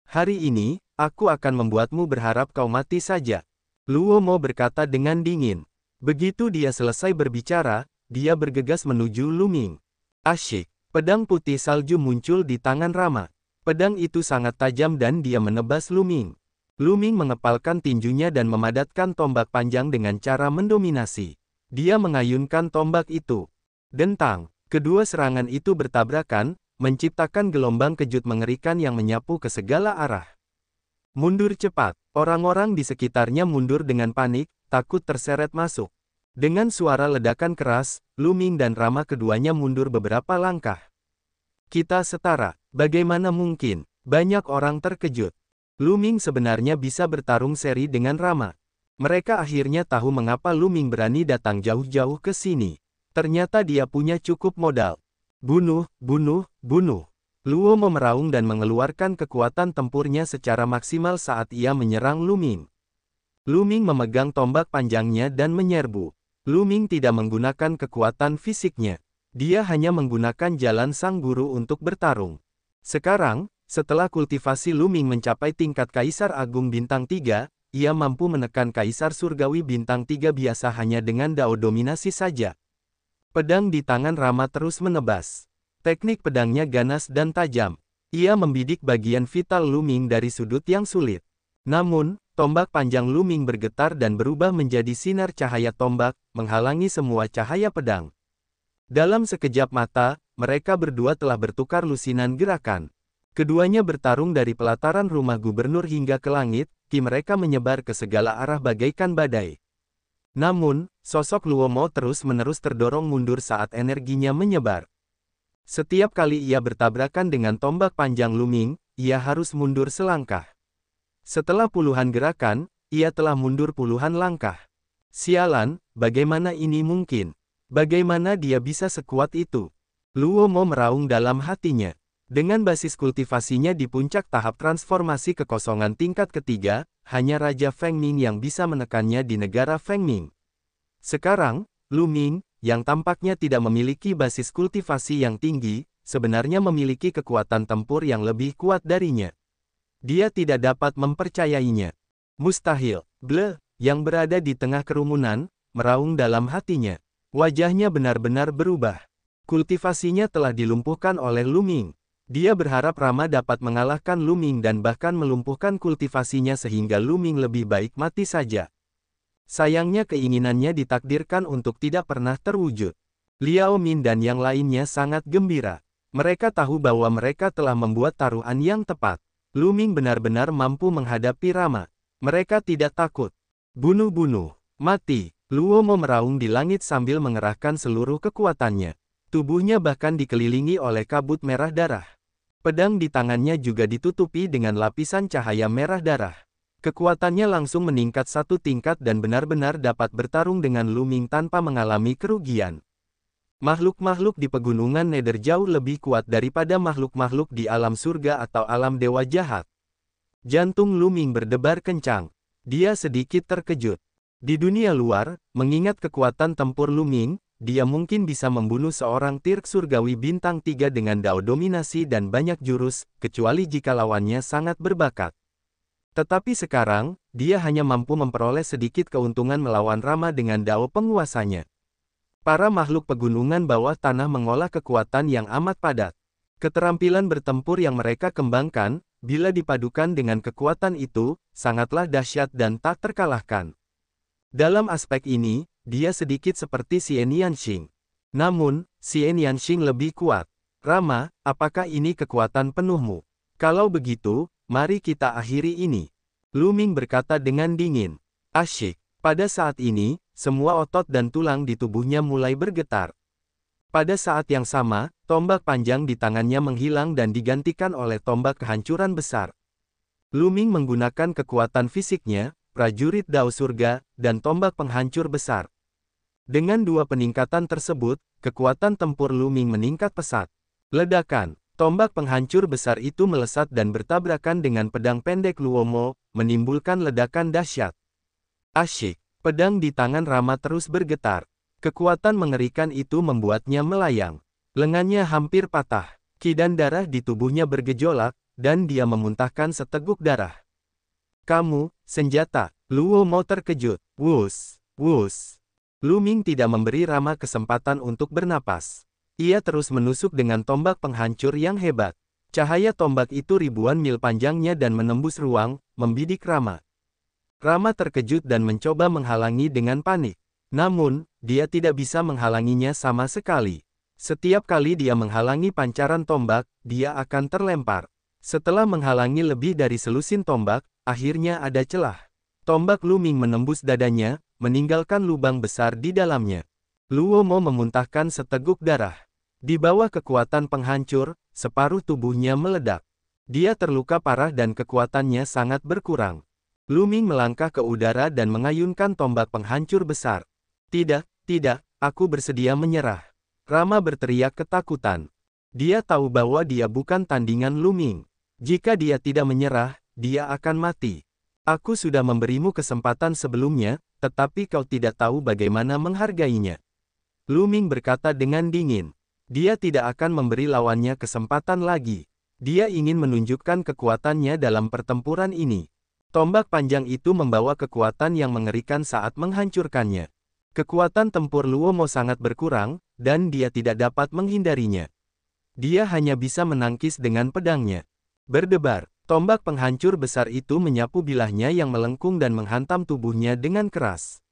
Hari ini, Aku akan membuatmu berharap kau mati saja. Luo Mo berkata dengan dingin. Begitu dia selesai berbicara, dia bergegas menuju Lu Ming. Asyik, pedang putih salju muncul di tangan Rama. Pedang itu sangat tajam dan dia menebas Lu Ming. Lu Ming mengepalkan tinjunya dan memadatkan tombak panjang dengan cara mendominasi. Dia mengayunkan tombak itu. Dentang, kedua serangan itu bertabrakan, menciptakan gelombang kejut mengerikan yang menyapu ke segala arah. Mundur cepat, orang-orang di sekitarnya mundur dengan panik, takut terseret masuk. Dengan suara ledakan keras, Lu Ming dan Rama keduanya mundur beberapa langkah. Kita setara, bagaimana mungkin? Banyak orang terkejut. Lu Ming sebenarnya bisa bertarung seri dengan Rama. Mereka akhirnya tahu mengapa Lu Ming berani datang jauh-jauh ke sini. Ternyata dia punya cukup modal. Bunuh, bunuh, bunuh. Luo Mo meraung dan mengeluarkan kekuatan tempurnya secara maksimal saat ia menyerang Lu Ming. Lu Ming memegang tombak panjangnya dan menyerbu. Lu Ming tidak menggunakan kekuatan fisiknya. Dia hanya menggunakan jalan sang guru untuk bertarung. Sekarang, setelah kultivasi Lu Ming mencapai tingkat Kaisar Agung Bintang 3, ia mampu menekan Kaisar Surgawi Bintang 3 biasa hanya dengan Dao Dominasi saja. Pedang di tangan Rama terus menebas. Teknik pedangnya ganas dan tajam. Ia membidik bagian vital Lu Ming dari sudut yang sulit. Namun, tombak panjang Lu Ming bergetar dan berubah menjadi sinar cahaya tombak, menghalangi semua cahaya pedang. Dalam sekejap mata, mereka berdua telah bertukar lusinan gerakan. Keduanya bertarung dari pelataran rumah gubernur hingga ke langit, ki mereka menyebar ke segala arah bagaikan badai. Namun, sosok Luo Mo terus-menerus terdorong mundur saat energinya menyebar. Setiap kali ia bertabrakan dengan tombak panjang Lu Ming, ia harus mundur selangkah. Setelah puluhan gerakan, ia telah mundur puluhan langkah. Sialan, bagaimana ini mungkin? Bagaimana dia bisa sekuat itu? Luo Mo meraung dalam hatinya. Dengan basis kultivasinya di puncak tahap transformasi kekosongan tingkat ketiga, hanya Raja Feng Ming yang bisa menekannya di negara Feng Ming. Sekarang, Lu Ming, yang tampaknya tidak memiliki basis kultivasi yang tinggi, sebenarnya memiliki kekuatan tempur yang lebih kuat darinya. Dia tidak dapat mempercayainya. Mustahil, Ble, yang berada di tengah kerumunan, meraung dalam hatinya. Wajahnya benar-benar berubah. Kultivasinya telah dilumpuhkan oleh Lu Ming. Dia berharap Rama dapat mengalahkan Lu Ming dan bahkan melumpuhkan kultivasinya sehingga Lu Ming lebih baik mati saja. Sayangnya keinginannya ditakdirkan untuk tidak pernah terwujud. Liao Min dan yang lainnya sangat gembira. Mereka tahu bahwa mereka telah membuat taruhan yang tepat. Lu Ming benar-benar mampu menghadapi Rama. Mereka tidak takut. Bunuh-bunuh, mati. Luo Mo meraung di langit sambil mengerahkan seluruh kekuatannya. Tubuhnya bahkan dikelilingi oleh kabut merah darah. Pedang di tangannya juga ditutupi dengan lapisan cahaya merah darah. Kekuatannya langsung meningkat satu tingkat dan benar-benar dapat bertarung dengan Lu Ming tanpa mengalami kerugian. Makhluk-makhluk di pegunungan Nether jauh lebih kuat daripada makhluk-makhluk di alam surga atau alam dewa jahat. Jantung Lu Ming berdebar kencang. Dia sedikit terkejut. Di dunia luar, mengingat kekuatan tempur Lu Ming, dia mungkin bisa membunuh seorang Tirk Surgawi Bintang 3 dengan Dao Dominasi dan banyak jurus, kecuali jika lawannya sangat berbakat. Tetapi sekarang, dia hanya mampu memperoleh sedikit keuntungan melawan Rama dengan Dao penguasanya. Para makhluk pegunungan bawah tanah mengolah kekuatan yang amat padat. Keterampilan bertempur yang mereka kembangkan, bila dipadukan dengan kekuatan itu, sangatlah dahsyat dan tak terkalahkan. Dalam aspek ini, dia sedikit seperti Xian Yanxing. Namun, Xian Yanxing lebih kuat. Rama, apakah ini kekuatan penuhmu? Kalau begitu, mari kita akhiri ini. Lu Ming berkata dengan dingin. Asyik. Pada saat ini, semua otot dan tulang di tubuhnya mulai bergetar. Pada saat yang sama, tombak panjang di tangannya menghilang dan digantikan oleh tombak kehancuran besar. Lu Ming menggunakan kekuatan fisiknya, prajurit Dao Surga, dan tombak penghancur besar. Dengan dua peningkatan tersebut, kekuatan tempur Lu Ming meningkat pesat. Ledakan. Tombak penghancur besar itu melesat dan bertabrakan dengan pedang pendek Luo Mo, menimbulkan ledakan dahsyat. Asyik. Pedang di tangan Rama terus bergetar. Kekuatan mengerikan itu membuatnya melayang. Lengannya hampir patah. Ki dan darah di tubuhnya bergejolak, dan dia memuntahkan seteguk darah. Kamu, senjata. Luo Mo terkejut. Wus, wus. Lu Ming tidak memberi Rama kesempatan untuk bernapas. Ia terus menusuk dengan tombak penghancur yang hebat. Cahaya tombak itu ribuan mil panjangnya dan menembus ruang, membidik Rama. Rama terkejut dan mencoba menghalangi dengan panik. Namun, dia tidak bisa menghalanginya sama sekali. Setiap kali dia menghalangi pancaran tombak, dia akan terlempar. Setelah menghalangi lebih dari selusin tombak, akhirnya ada celah. Tombak Lu Ming menembus dadanya, meninggalkan lubang besar di dalamnya. Luo Mo memuntahkan seteguk darah. Di bawah kekuatan penghancur, separuh tubuhnya meledak. Dia terluka parah dan kekuatannya sangat berkurang. Lu Ming melangkah ke udara dan mengayunkan tombak penghancur besar. Tidak, tidak, aku bersedia menyerah. Rama berteriak ketakutan. Dia tahu bahwa dia bukan tandingan Lu Ming. Jika dia tidak menyerah, dia akan mati. Aku sudah memberimu kesempatan sebelumnya, tetapi kau tidak tahu bagaimana menghargainya. Lu Ming berkata dengan dingin. Dia tidak akan memberi lawannya kesempatan lagi. Dia ingin menunjukkan kekuatannya dalam pertempuran ini. Tombak panjang itu membawa kekuatan yang mengerikan saat menghancurkannya. Kekuatan tempur Luo Mo sangat berkurang, dan dia tidak dapat menghindarinya. Dia hanya bisa menangkis dengan pedangnya. Berdebar, tombak penghancur besar itu menyapu bilahnya yang melengkung dan menghantam tubuhnya dengan keras.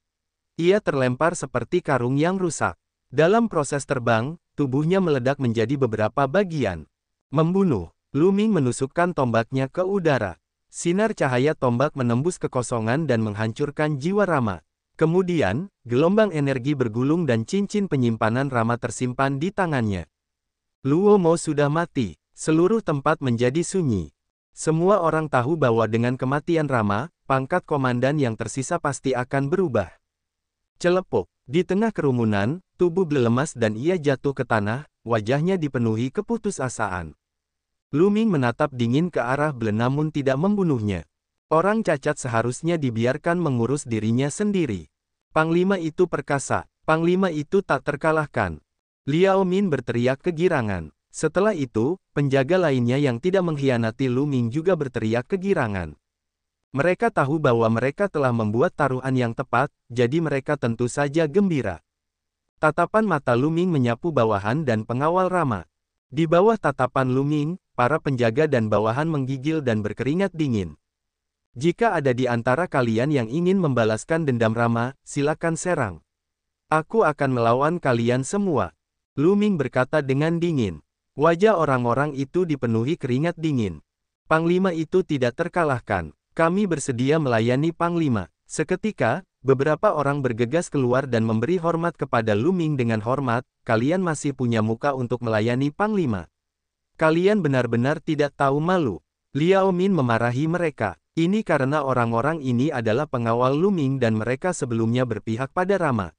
Ia terlempar seperti karung yang rusak. Dalam proses terbang, tubuhnya meledak menjadi beberapa bagian. Membunuh, Lu Ming menusukkan tombaknya ke udara. Sinar cahaya tombak menembus kekosongan dan menghancurkan jiwa Rama. Kemudian, gelombang energi bergulung dan cincin penyimpanan Rama tersimpan di tangannya. Luo Mo sudah mati, seluruh tempat menjadi sunyi. Semua orang tahu bahwa dengan kematian Rama, pangkat komandan yang tersisa pasti akan berubah. Celepuk, di tengah kerumunan, tubuh lemas dan ia jatuh ke tanah, wajahnya dipenuhi keputusasaan. Lu Ming menatap dingin ke arah Ble namun tidak membunuhnya. Orang cacat seharusnya dibiarkan mengurus dirinya sendiri. Panglima itu perkasa, panglima itu tak terkalahkan. Liao Min berteriak kegirangan. Setelah itu, penjaga lainnya yang tidak mengkhianati Lu Ming juga berteriak kegirangan. Mereka tahu bahwa mereka telah membuat taruhan yang tepat, jadi mereka tentu saja gembira. Tatapan mata Lu Ming menyapu bawahan dan pengawal Rama. Di bawah tatapan Lu Ming, para penjaga dan bawahan menggigil dan berkeringat dingin. Jika ada di antara kalian yang ingin membalaskan dendam Rama, silakan serang. Aku akan melawan kalian semua. Lu Ming berkata dengan dingin. Wajah orang-orang itu dipenuhi keringat dingin. Panglima itu tidak terkalahkan. Kami bersedia melayani Panglima. Seketika, beberapa orang bergegas keluar dan memberi hormat kepada Lu Ming dengan hormat. Kalian masih punya muka untuk melayani Panglima. Kalian benar-benar tidak tahu malu. Liao Min memarahi mereka. Ini karena orang-orang ini adalah pengawal Lu Ming dan mereka sebelumnya berpihak pada Rama.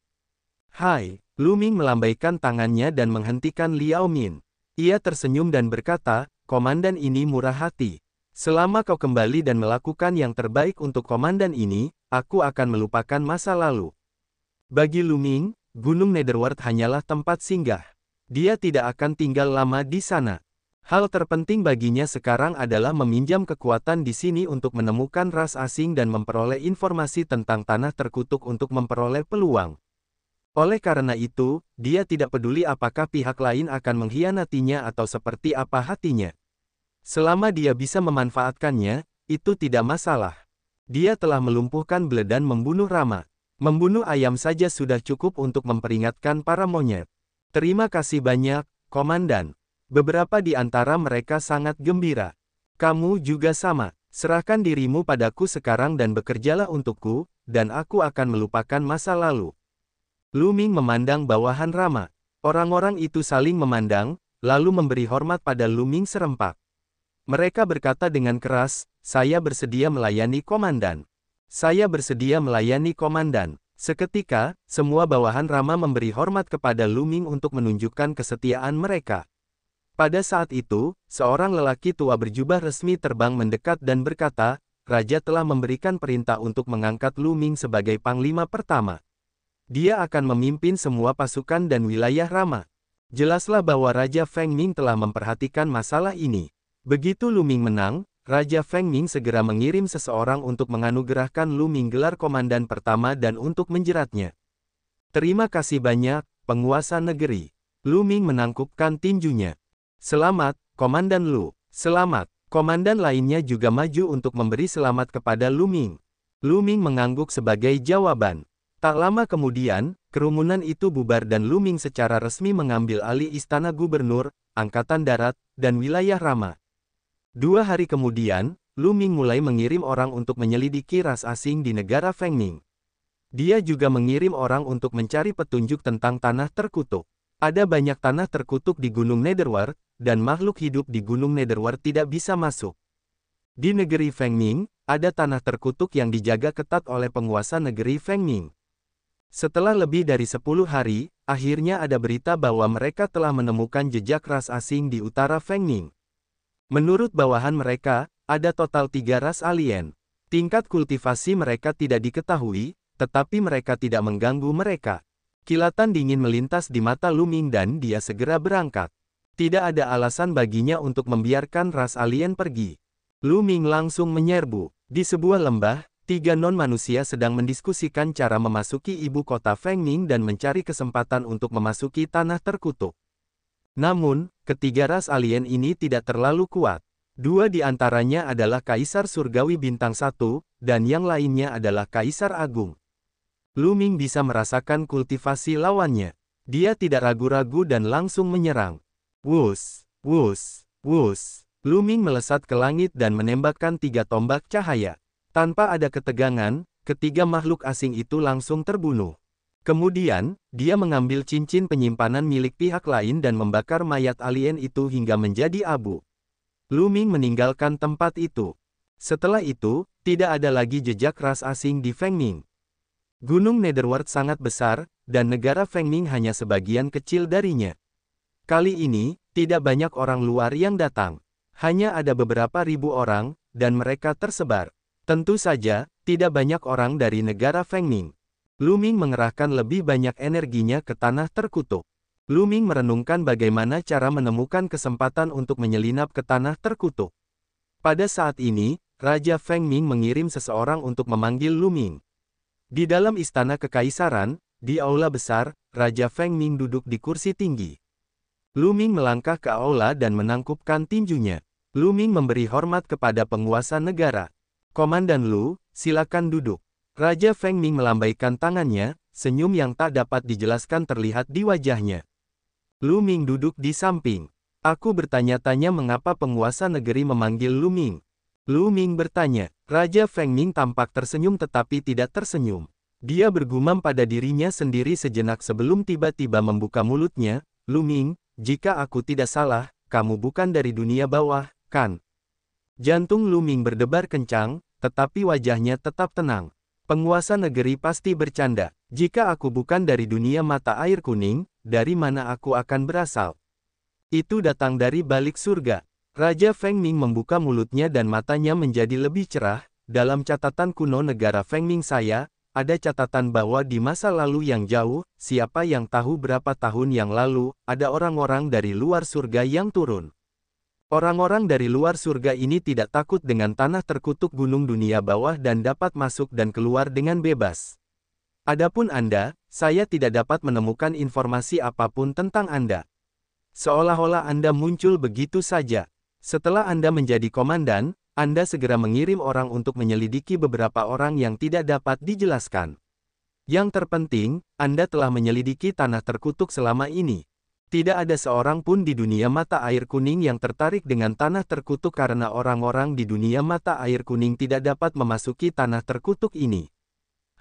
Hai, Lu Ming melambaikan tangannya dan menghentikan Liao Min. Ia tersenyum dan berkata, komandan ini murah hati. Selama kau kembali dan melakukan yang terbaik untuk komandan ini, aku akan melupakan masa lalu. Bagi Lu Ming, Gunung Netherworld hanyalah tempat singgah. Dia tidak akan tinggal lama di sana. Hal terpenting baginya sekarang adalah meminjam kekuatan di sini untuk menemukan ras asing dan memperoleh informasi tentang tanah terkutuk untuk memperoleh peluang. Oleh karena itu, dia tidak peduli apakah pihak lain akan mengkhianatinya atau seperti apa hatinya. Selama dia bisa memanfaatkannya, itu tidak masalah. Dia telah melumpuhkan Ble dan membunuh Rama. Membunuh ayam saja sudah cukup untuk memperingatkan para monyet. Terima kasih banyak, komandan. Beberapa di antara mereka sangat gembira. Kamu juga sama. Serahkan dirimu padaku sekarang dan bekerjalah untukku, dan aku akan melupakan masa lalu. Lu Ming memandang bawahan Rama. Orang-orang itu saling memandang, lalu memberi hormat pada Lu Ming serempak. Mereka berkata dengan keras, saya bersedia melayani komandan. Saya bersedia melayani komandan. Seketika, semua bawahan Rama memberi hormat kepada Lu Ming untuk menunjukkan kesetiaan mereka. Pada saat itu, seorang lelaki tua berjubah resmi terbang mendekat dan berkata, Raja telah memberikan perintah untuk mengangkat Lu Ming sebagai Panglima pertama. Dia akan memimpin semua pasukan dan wilayah Rama. Jelaslah bahwa Raja Feng Ming telah memperhatikan masalah ini. Begitu Lu Ming menang, Raja Feng Ming segera mengirim seseorang untuk menganugerahkan Lu Ming gelar komandan pertama dan untuk menjeratnya. Terima kasih banyak, penguasa negeri. Lu Ming menangkupkan tinjunya. Selamat, Komandan Lu. Selamat. Komandan lainnya juga maju untuk memberi selamat kepada Lu Ming. Lu Ming mengangguk sebagai jawaban. Tak lama kemudian, kerumunan itu bubar dan Lu Ming secara resmi mengambil alih Istana Gubernur, Angkatan Darat, dan Wilayah Rama. 2 hari kemudian, Lu Ming mulai mengirim orang untuk menyelidiki ras asing di negara Feng Ming. Dia juga mengirim orang untuk mencari petunjuk tentang tanah terkutuk. Ada banyak tanah terkutuk di Gunung Netherworld, dan makhluk hidup di Gunung Netherworld tidak bisa masuk. Di negeri Feng Ming, ada tanah terkutuk yang dijaga ketat oleh penguasa negeri Feng Ming. Setelah lebih dari 10 hari, akhirnya ada berita bahwa mereka telah menemukan jejak ras asing di utara Feng Ming. Menurut bawahan mereka, ada total 3 ras alien. Tingkat kultivasi mereka tidak diketahui, tetapi mereka tidak mengganggu mereka. Kilatan dingin melintas di mata Lu Ming dan dia segera berangkat. Tidak ada alasan baginya untuk membiarkan ras alien pergi. Lu Ming langsung menyerbu. Di sebuah lembah, 3 non-manusia sedang mendiskusikan cara memasuki ibu kota Feng Ming dan mencari kesempatan untuk memasuki tanah terkutuk. Namun, ketiga ras alien ini tidak terlalu kuat. 2 di antaranya adalah Kaisar Surgawi Bintang 1, dan yang lainnya adalah Kaisar Agung. Lu Ming bisa merasakan kultivasi lawannya. Dia tidak ragu-ragu dan langsung menyerang. Wus, wus, wus. Lu Ming melesat ke langit dan menembakkan 3 tombak cahaya. Tanpa ada ketegangan, ketiga makhluk asing itu langsung terbunuh. Kemudian, dia mengambil cincin penyimpanan milik pihak lain dan membakar mayat alien itu hingga menjadi abu. Lu Ming meninggalkan tempat itu. Setelah itu, tidak ada lagi jejak ras asing di Feng Ming. Gunung Netherworld sangat besar, dan negara Feng Ming hanya sebagian kecil darinya. Kali ini, tidak banyak orang luar yang datang. Hanya ada beberapa ribu orang, dan mereka tersebar. Tentu saja, tidak banyak orang dari negara Feng Ming. Lu Ming mengerahkan lebih banyak energinya ke tanah terkutuk. Lu Ming merenungkan bagaimana cara menemukan kesempatan untuk menyelinap ke tanah terkutuk. Pada saat ini, Raja Feng Ming mengirim seseorang untuk memanggil Lu Ming. Di dalam istana kekaisaran, di aula besar, Raja Feng Ming duduk di kursi tinggi. Lu Ming melangkah ke aula dan menangkupkan tinjunya. Lu Ming memberi hormat kepada penguasa negara. Komandan Lu, silakan duduk. Raja Feng Ming melambaikan tangannya, senyum yang tak dapat dijelaskan terlihat di wajahnya. Lu Ming duduk di samping. Aku bertanya-tanya mengapa penguasa negeri memanggil Lu Ming. Lu Ming bertanya. Raja Feng Ming tampak tersenyum tetapi tidak tersenyum. Dia bergumam pada dirinya sendiri sejenak sebelum tiba-tiba membuka mulutnya. Lu Ming, jika aku tidak salah, kamu bukan dari dunia bawah, kan? Jantung Lu Ming berdebar kencang, tetapi wajahnya tetap tenang. Penguasa negeri pasti bercanda. Jika aku bukan dari dunia mata air kuning, dari mana aku akan berasal? Itu datang dari balik surga. Raja Feng Ming membuka mulutnya dan matanya menjadi lebih cerah. Dalam catatan kuno negara Feng Ming saya, ada catatan bahwa di masa lalu yang jauh, siapa yang tahu berapa tahun yang lalu, ada orang-orang dari luar surga yang turun. Orang-orang dari luar surga ini tidak takut dengan tanah terkutuk gunung dunia bawah dan dapat masuk dan keluar dengan bebas. Adapun Anda, saya tidak dapat menemukan informasi apapun tentang Anda. Seolah-olah Anda muncul begitu saja. Setelah Anda menjadi komandan, Anda segera mengirim orang untuk menyelidiki beberapa orang yang tidak dapat dijelaskan. Yang terpenting, Anda telah menyelidiki tanah terkutuk selama ini. Tidak ada seorang pun di dunia mata air kuning yang tertarik dengan tanah terkutuk karena orang-orang di dunia mata air kuning tidak dapat memasuki tanah terkutuk ini.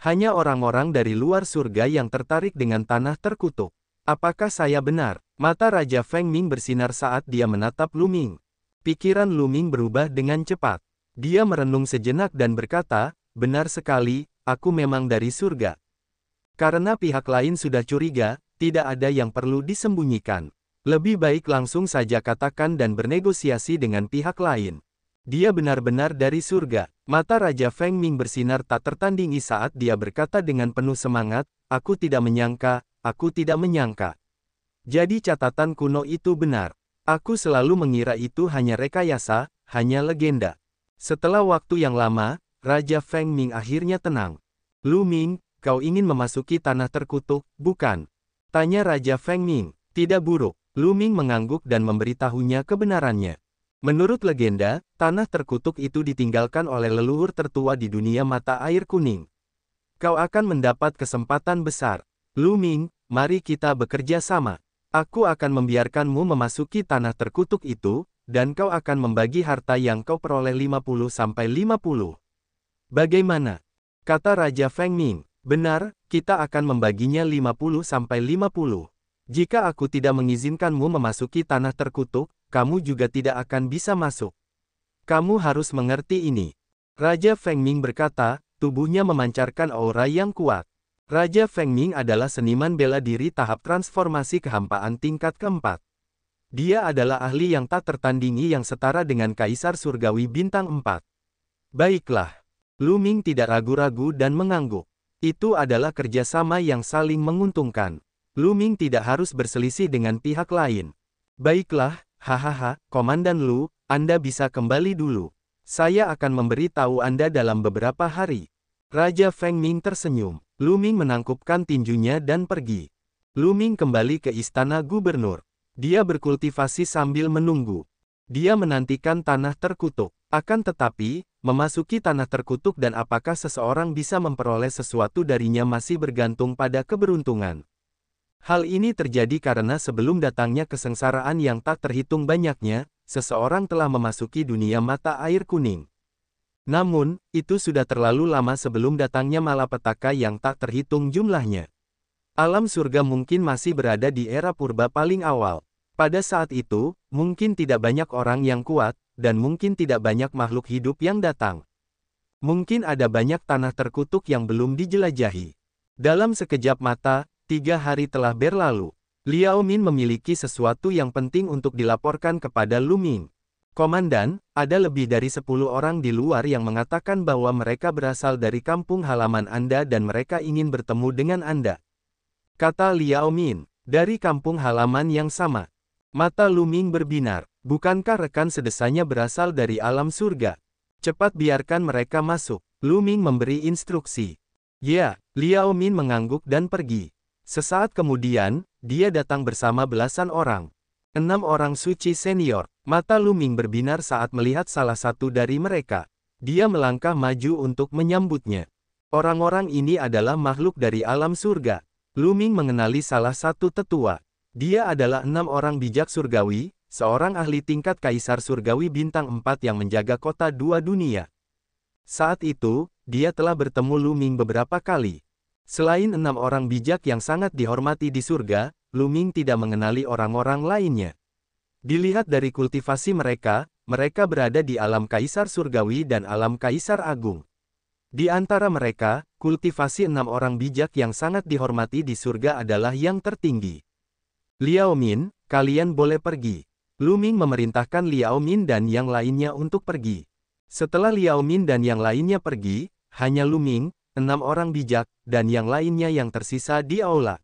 Hanya orang-orang dari luar surga yang tertarik dengan tanah terkutuk. Apakah saya benar? Mata Raja Feng Ming bersinar saat dia menatap Lu Ming. Pikiran Lu Ming berubah dengan cepat. Dia merenung sejenak dan berkata, benar sekali, aku memang dari surga. Karena pihak lain sudah curiga, tidak ada yang perlu disembunyikan. Lebih baik langsung saja katakan dan bernegosiasi dengan pihak lain. Dia benar-benar dari surga. Mata Raja Feng Ming bersinar tak tertandingi saat dia berkata dengan penuh semangat, aku tidak menyangka, aku tidak menyangka. Jadi catatan kuno itu benar. Aku selalu mengira itu hanya rekayasa, hanya legenda. Setelah waktu yang lama, Raja Feng Ming akhirnya tenang. Lu Ming, kau ingin memasuki tanah terkutuk, bukan? Tanya Raja Feng Ming. Tidak buruk. Lu Ming mengangguk dan memberitahunya kebenarannya. Menurut legenda, tanah terkutuk itu ditinggalkan oleh leluhur tertua di dunia mata air kuning. Kau akan mendapat kesempatan besar. Lu Ming, mari kita bekerja sama. Aku akan membiarkanmu memasuki tanah terkutuk itu, dan kau akan membagi harta yang kau peroleh 50-50. Bagaimana? Kata Raja Feng Ming. Benar, kita akan membaginya 50-50. Jika aku tidak mengizinkanmu memasuki tanah terkutuk, kamu juga tidak akan bisa masuk. Kamu harus mengerti ini. Raja Feng Ming berkata, tubuhnya memancarkan aura yang kuat. Raja Feng Ming adalah seniman bela diri tahap transformasi kehampaan tingkat keempat. Dia adalah ahli yang tak tertandingi yang setara dengan Kaisar Surgawi Bintang 4. Baiklah. Lu Ming tidak ragu-ragu dan mengangguk. Itu adalah kerjasama yang saling menguntungkan. Lu Ming tidak harus berselisih dengan pihak lain. Baiklah, hahaha, Komandan Lu, Anda bisa kembali dulu. Saya akan memberi tahu Anda dalam beberapa hari. Raja Feng Ming tersenyum. Lu Ming menangkupkan tinjunya dan pergi. Lu Ming kembali ke istana gubernur. Dia berkultivasi sambil menunggu. Dia menantikan tanah terkutuk. Akan tetapi, memasuki tanah terkutuk dan apakah seseorang bisa memperoleh sesuatu darinya masih bergantung pada keberuntungan. Hal ini terjadi karena sebelum datangnya kesengsaraan yang tak terhitung banyaknya, seseorang telah memasuki dunia mata air kuning. Namun, itu sudah terlalu lama sebelum datangnya malapetaka yang tak terhitung jumlahnya. Alam surga mungkin masih berada di era purba paling awal. Pada saat itu, mungkin tidak banyak orang yang kuat, dan mungkin tidak banyak makhluk hidup yang datang. Mungkin ada banyak tanah terkutuk yang belum dijelajahi. Dalam sekejap mata, 3 hari telah berlalu. Liao Min memiliki sesuatu yang penting untuk dilaporkan kepada Lu Ming. Komandan, ada lebih dari 10 orang di luar yang mengatakan bahwa mereka berasal dari kampung halaman Anda dan mereka ingin bertemu dengan Anda. Kata Liao Min, dari kampung halaman yang sama. Mata Lu Ming berbinar. Bukankah rekan sedesanya berasal dari alam surga? Cepat biarkan mereka masuk. Lu Ming memberi instruksi. Ya, Liao Min mengangguk dan pergi. Sesaat kemudian, dia datang bersama belasan orang. 6 orang suci senior. Mata Lu Ming berbinar saat melihat salah satu dari mereka. Dia melangkah maju untuk menyambutnya. Orang-orang ini adalah makhluk dari alam surga. Lu Ming mengenali salah satu tetua. Dia adalah 6 orang bijak surgawi, seorang ahli tingkat Kaisar Surgawi Bintang 4 yang menjaga kota 2 dunia. Saat itu, dia telah bertemu Lu Ming beberapa kali. Selain 6 orang bijak yang sangat dihormati di surga, Lu Ming tidak mengenali orang-orang lainnya. Dilihat dari kultivasi mereka, mereka berada di alam Kaisar Surgawi dan alam Kaisar Agung. Di antara mereka, kultivasi 6 orang bijak yang sangat dihormati di surga adalah yang tertinggi. Liao Min, kalian boleh pergi. Lu Ming memerintahkan Liao Min dan yang lainnya untuk pergi. Setelah Liao Min dan yang lainnya pergi, hanya Lu Ming, 6 orang bijak, dan yang lainnya yang tersisa di aula.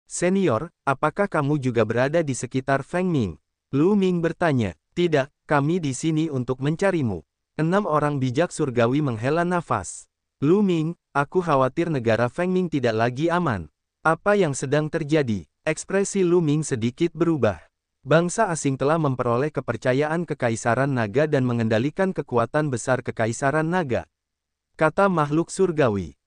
Senior, apakah kamu juga berada di sekitar Feng Ming? Lu Ming bertanya. Tidak, kami di sini untuk mencarimu. 6 orang bijak surgawi menghela nafas. Lu Ming, aku khawatir negara Feng Ming tidak lagi aman. Apa yang sedang terjadi? Ekspresi Lu Ming sedikit berubah. Bangsa asing telah memperoleh kepercayaan Kekaisaran Naga dan mengendalikan kekuatan besar Kekaisaran Naga. Kata makhluk surgawi.